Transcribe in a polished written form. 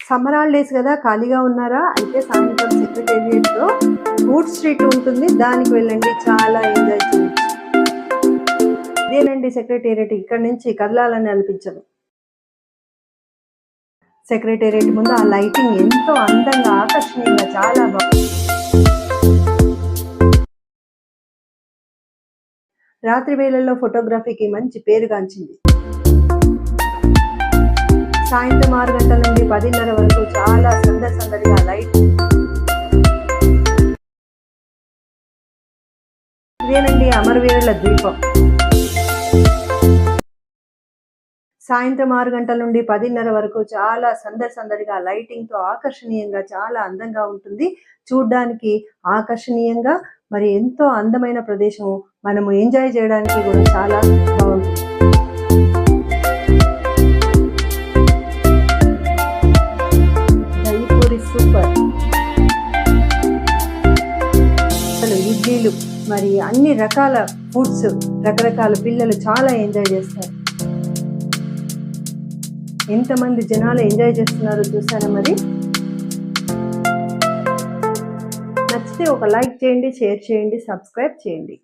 Summer holidays కదా, ఖాళీగా ఉన్నారా? అయితే సాయంత్రం సెక్రటేరియట్లో ఫుడ్ స్ట్రీట్ ఉంటుంది, దానికి వెళ్ళండి, చాలా ఎంజాయ్ చేయొచ్చు. ఇదేనండి సెక్రటేరియట్, ఇక్కడ నుంచి కదలాలని అనిపించదు. సెక్రటేరియట్ ముందు ఆ లైటింగ్ ఎంతో అందంగా ఆకర్షణీయంగా చాలా బాగుంది. రాత్రి వేళల్లో ఫోటోగ్రఫీకి మంచి పేరుగాంచింది. సాయంత్రం 6 గంటల నుండి 10:30 వరకు చాలా సందడిగా లైట్. ఇదేనండి అమరవీరుల ద్వీపం. సాయంత్రం 6 గంటల నుండి 10:30 వరకు చాలా సందడిగా లైటింగ్తో ఆకర్షణీయంగా చాలా అందంగా ఉంటుంది. చూడ్డానికి ఆకర్షణీయంగా మరి ఎంతో అందమైన ప్రదేశం, మనము ఎంజాయ్ చేయడానికి కూడా చాలా బాగుంటుంది. దహిపూరి సూపర్, అసలు ఇడ్లీలు మరి అన్ని రకాల ఫుడ్స్, రకరకాల పిల్లలు చాలా ఎంజాయ్ చేస్తారు. ఎంతమంది జనాలు ఎంజాయ్ చేస్తున్నారో చూసారా? మరి నచ్చితే ఒక లైక్ చేయండి, షేర్ చేయండి, సబ్స్క్రైబ్ చేయండి.